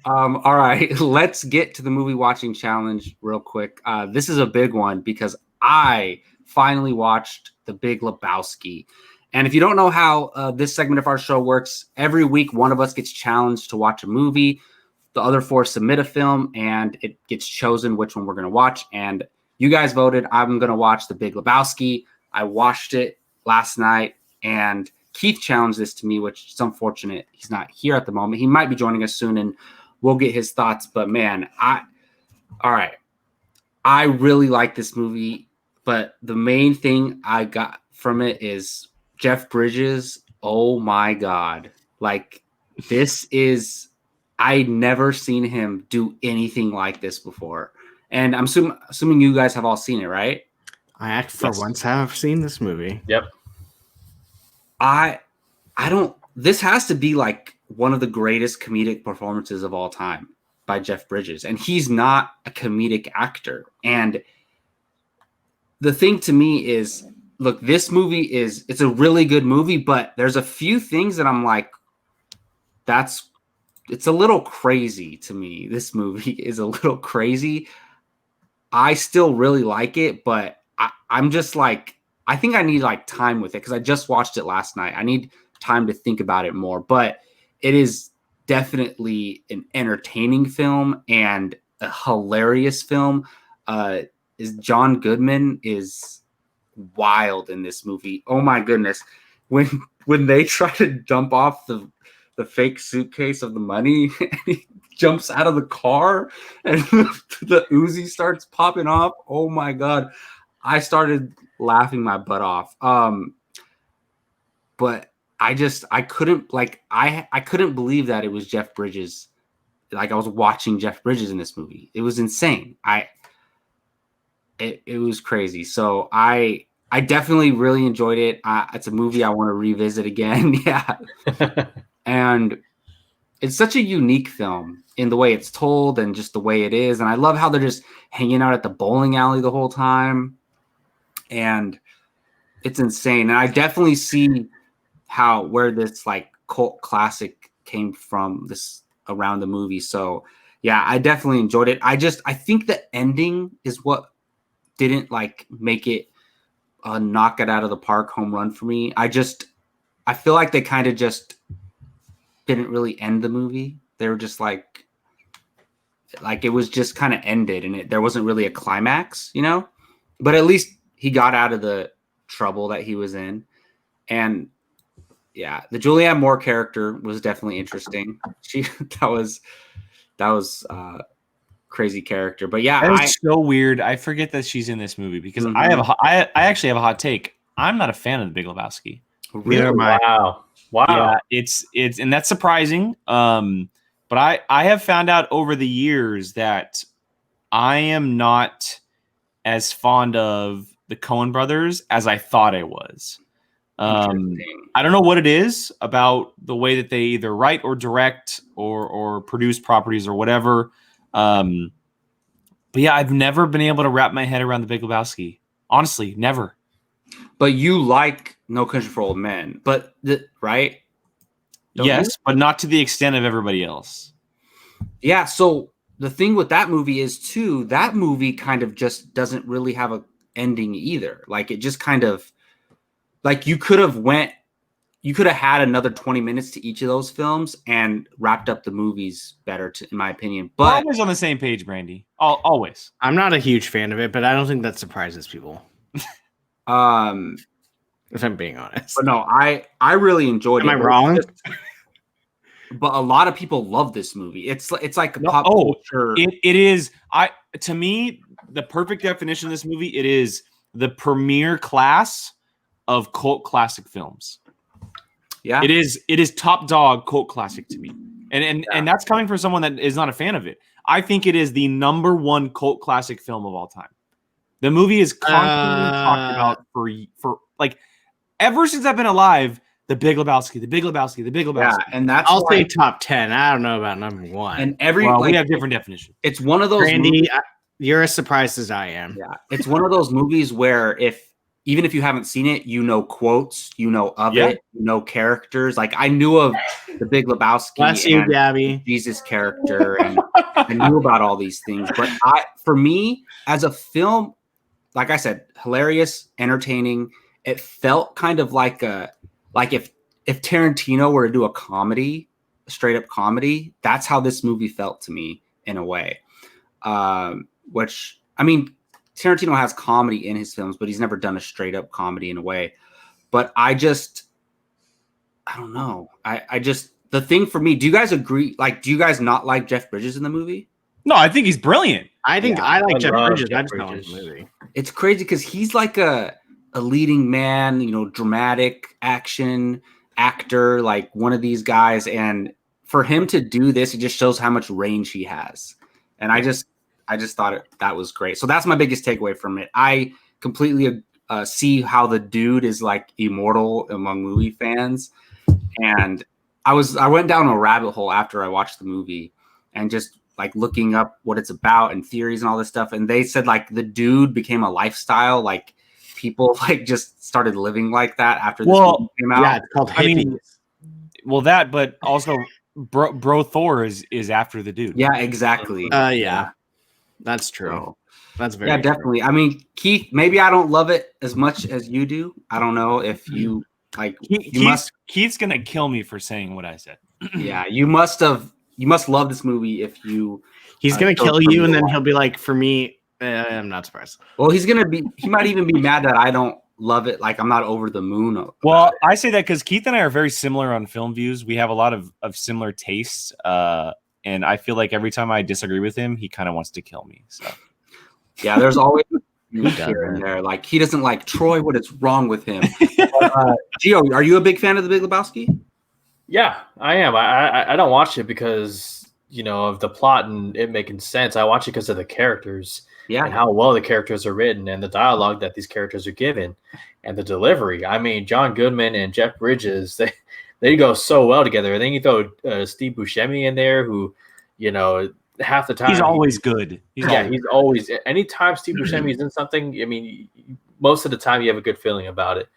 All right, let's get to the movie watching challenge real quick. This is a big one because I finally watched The Big Lebowski. And if you don't know how this segment of our show works, every week one of us gets challenged to watch a movie. The other four submit a film, and it gets chosen which one we're going to watch. And you guys voted. I'm going to watch The Big Lebowski. I watched it last night, and Keith challenged this to me, which is unfortunate. He's not here at the moment. He might be joining us soon, and we'll get his thoughts. But man, all right. I really like this movie, but the main thing I got from it is Jeff Bridges. Oh my God. Like, this is, I'd never seen him do anything like this before. And I'm assuming you guys have all seen it, right? For once have seen this movie. Yep. I don't, this has to be like one of the greatest comedic performances of all time by Jeff Bridges. And he's not a comedic actor. And the thing to me is, look, this movie it's a really good movie, but there's a few things that I'm like, it's a little crazy to me. This movie is a little crazy. I still really like it, but I'm just like, I think I need like time with it because I just watched it last night. I need time to think about it more, but it is definitely an entertaining film and a hilarious film. Is John Goodman is wild in this movie. Oh my goodness. When they try to dump off the fake suitcase of the money, he jumps out of the car and the Uzi starts popping off. Oh my God. I started laughing my butt off. But I couldn't I couldn't believe that it was Jeff Bridges. Like, I was watching Jeff Bridges in this movie. It was insane. It was crazy. So I definitely really enjoyed it. It's a movie I want to revisit again. Yeah. And it's such a unique film in the way it's told and just the way it is. And I love how they're just hanging out at the bowling alley the whole time. And it's insane. And I definitely see where this like cult classic came from this around the movie. So yeah, I definitely enjoyed it. I think the ending is what didn't like make it a knock it out of the park home run for me. I feel like they kind of just didn't really end the movie. They were just like it was just kind of ended, and there wasn't really a climax, you know? But at least he got out of the trouble that he was in. And yeah, the Julianne Moore character was definitely interesting. That was crazy character. But yeah, it's so weird. I forget that she's in this movie because I actually have a hot take. I'm not a fan of The Big Lebowski. Really? Wow. Yeah, it's and that's surprising. But I have found out over the years that I am not as fond of the Coen brothers as I thought I was. I don't know what it is about the way that they either write or direct or produce properties or whatever. But yeah, I've never been able to wrap my head around The Big Lebowski. Honestly, never. But you like No Country for Old Men, right? Yes, but not to the extent of everybody else. Yeah, so the thing with that movie is, too, that movie kind of just doesn't really have an ending either. Like, it just kind of, like, you could have had another 20 minutes to each of those films and wrapped up the movies better, in my opinion. But we're always on the same page, Brandy. Always. I'm not a huge fan of it, but I don't think that surprises people. If I'm being honest. But no, I really enjoyed it. Am I wrong? But a lot of people love this movie. It's like a pop culture. It is. To me, the perfect definition of this movie, it is the premier class of cult classic films. Yeah. It is top dog cult classic to me. And that's coming from someone that is not a fan of it. I think it is the number one cult classic film of all time. The movie is constantly talked about for like ever since I've been alive. The Big Lebowski, The Big Lebowski, The Big Lebowski. Yeah, and that's I'll say top 10. I don't know about number 1. And we have different definitions. It's one of those Randy, you're as surprised as I am. Yeah, it's one of those movies where if even if you haven't seen it, you know quotes, you know of Yeah. it, you know characters. Like I knew of the Big Lebowski Bless you, and Gabby. Jesus character, and I knew about all these things. But for me, as a film, like I said, hilarious, entertaining. It felt kind of like if Tarantino were to do a comedy, a straight up comedy, that's how this movie felt to me in a way. Which I mean, Tarantino has comedy in his films, but he's never done a straight up comedy in a way. But I don't know. I just, the thing for me, do you guys agree? Like, do you guys not like Jeff Bridges in the movie? No, I think he's brilliant. I think I like Jeff love Bridges. Jeff I just don't like Bridges. the movie. It's crazy because he's like a leading man, you know, dramatic action actor, like one of these guys. And for him to do this, it just shows how much range he has. And I just thought that was great. So that's my biggest takeaway from it. I completely see how the dude is like immortal among movie fans. And I went down a rabbit hole after I watched the movie and just like looking up what it's about and theories and all this stuff. And they said like the dude became a lifestyle, like people like just started living like that after this movie came out. Yeah, it's called hippies. That, but also bro Thor is after the dude. Yeah, exactly. Yeah, that's true. So, That's very true. definitely. I mean, Keith, maybe I don't love it as much as you do. I don't know if you like. Keith's gonna kill me for saying what I said. Yeah, you must love this movie if you. He's gonna kill you, and then he'll be like, "For me, I'm not surprised." Well, he might even be mad that I don't love it. Like I'm not over the moon. Well, I say that because Keith and I are very similar on film views. We have a lot of similar tastes, and I feel like every time I disagree with him, he kind of wants to kill me. So yeah, there's always here and there. Like he doesn't like Troy. What is wrong with him? Gio, are you a big fan of The Big Lebowski? Yeah, I am. I don't watch it because, you know, of the plot and it making sense. I watch it because of the characters and how well the characters are written and the dialogue that these characters are given and the delivery. I mean, John Goodman and Jeff Bridges, they go so well together. And then you throw Steve Buscemi in there who, you know, half the time. He's always good. He's always. Anytime Steve Buscemi is in something, I mean, most of the time you have a good feeling about it.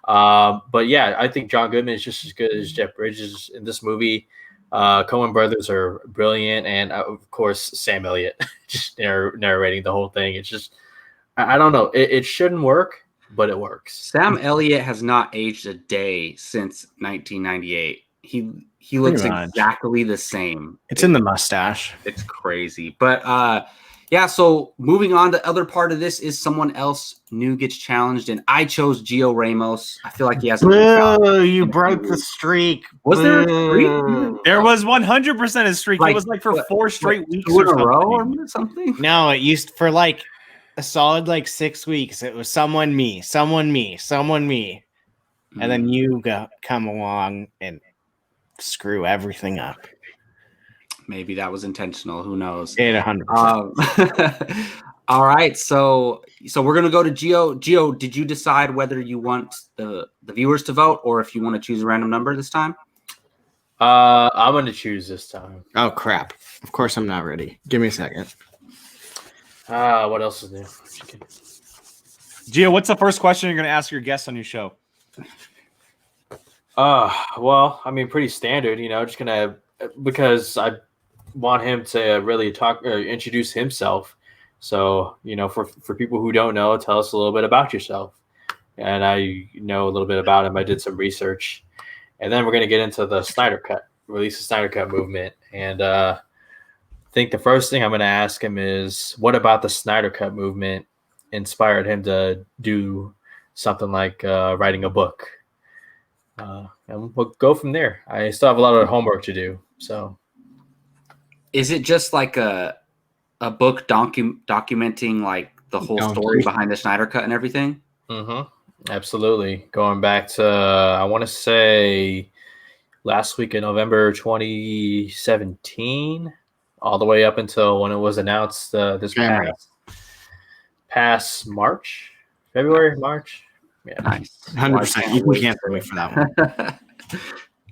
But yeah, I think John Goodman is just as good as Jeff Bridges in this movie. Coen brothers are brilliant, and of course Sam Elliott just narrating the whole thing. It's just, I don't know, it shouldn't work, but it works. Sam Elliott has not aged a day since 1998. He looks exactly the same. It's in the mustache. It's crazy, but yeah, so moving on, the other part of this is someone else new gets challenged, and I chose Gio Ramos. I feel like he has. You broke the streak. Was there a streak? There was 100% a streak. It was like for 4 straight weeks in a row or something. No, it used for like a solid like 6 weeks. It was someone me, and then you come along and screw everything up. Maybe that was intentional. Who knows? 100%. All right, so we're gonna go to Gio. Gio, did you decide whether you want the viewers to vote or if you want to choose a random number this time? I'm going to choose this time. Oh crap! Of course I'm not ready. Give me a second. What else is new? Gio, what's the first question you're going to ask your guests on your show? Well, I mean, pretty standard. You know, just gonna, because I want him to really talk or introduce himself. So, you know, for people who don't know, tell us a little bit about yourself. And I know a little bit about him. I did some research. And then we're going to get into the Snyder Cut, release the Snyder Cut movement. And I think the first thing I'm going to ask him is, what about the Snyder Cut movement inspired him to do something like writing a book? And we'll go from there. I still have a lot of homework to do. So, is it just like a book documenting like the whole story behind the Snyder Cut and everything? Mm-hmm. Absolutely. Going back to, I want to say last week in November 2017, all the way up until when it was announced this past February, March. Yeah, nice. 100%. You can cancel me for that one.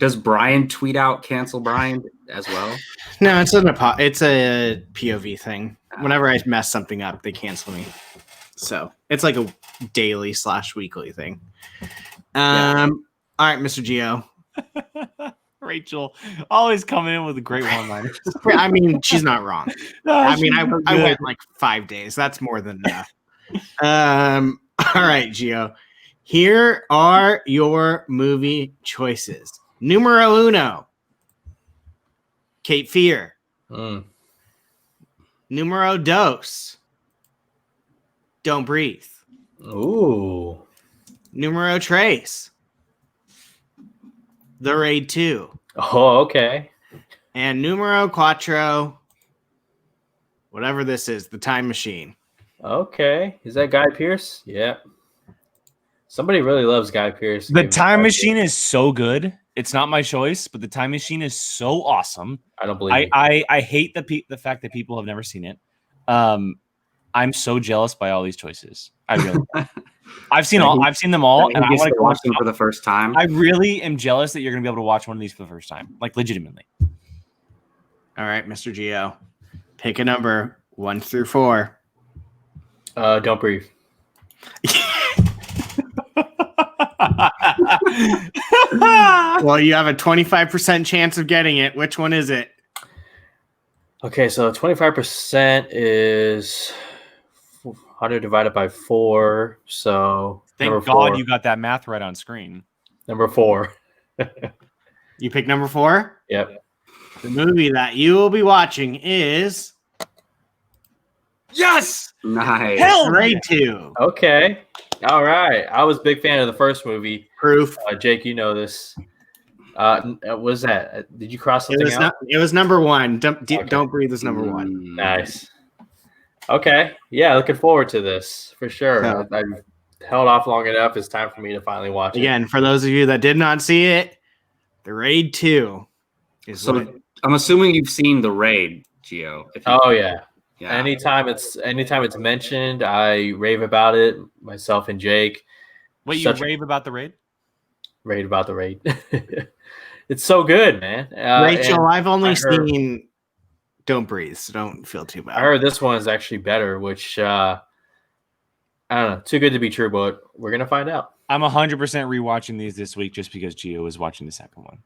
Does Brian tweet out cancel Brian as well? No, it's a POV thing. Whenever I mess something up, they cancel me. So it's like daily / weekly thing. All right, Mr. Gio. Rachel always coming in with a great one-liner. I mean, she's not wrong. I mean, I went like 5 days. That's more than enough. All right, Gio. Here are your movie choices. Numero uno, Cape Fear. Numero dos, Don't Breathe. Ooh. Numero tres, The Raid 2. Oh, okay. And numero cuatro, whatever this is, The Time Machine. Okay. Is that Guy Pearce? Yeah. Somebody really loves Guy Pearce. The Time Machine is so good. It's not my choice, but The Time Machine is so awesome. I don't believe it. I hate the fact that people have never seen it. I'm so jealous by all these choices. I really I've seen them all, and I want to watch them for the first time. I really am jealous that you're going to be able to watch one of these for the first time, like legitimately. All right, Mr. Gio, pick a number 1 through 4. Don't Breathe. Well, you have a 25% chance of getting it. Which one is it? Okay, so 25% is 100 divided by 4. So Thank God you got that math right on screen. Number 4. You pick number 4? Yep. The movie that you will be watching is Yes! Nice. Hell Raid 2. Okay. All right. I was a big fan of the first movie. Proof. Jake, you know this. What was that? Did you cross something out? It was number 1. Don't Breathe is number 1. Nice. Okay. Yeah, looking forward to this for sure. Yeah. I've held off long enough. It's time for me to finally watch it. Again, for those of you that did not see it, The Raid 2 is I'm assuming you've seen The Raid, Gio. Oh yeah. Yeah. Anytime it's mentioned, I rave about it. Myself and Jake. Wait, you rave about The Raid? Rave about The Raid. It's so good, man. Rachel, I've only seen Don't Breathe, so don't feel too bad. I heard this one is actually better, which I don't know. Too good to be true, but we're gonna find out. I'm 100% rewatching these this week just because Gio is watching the second one.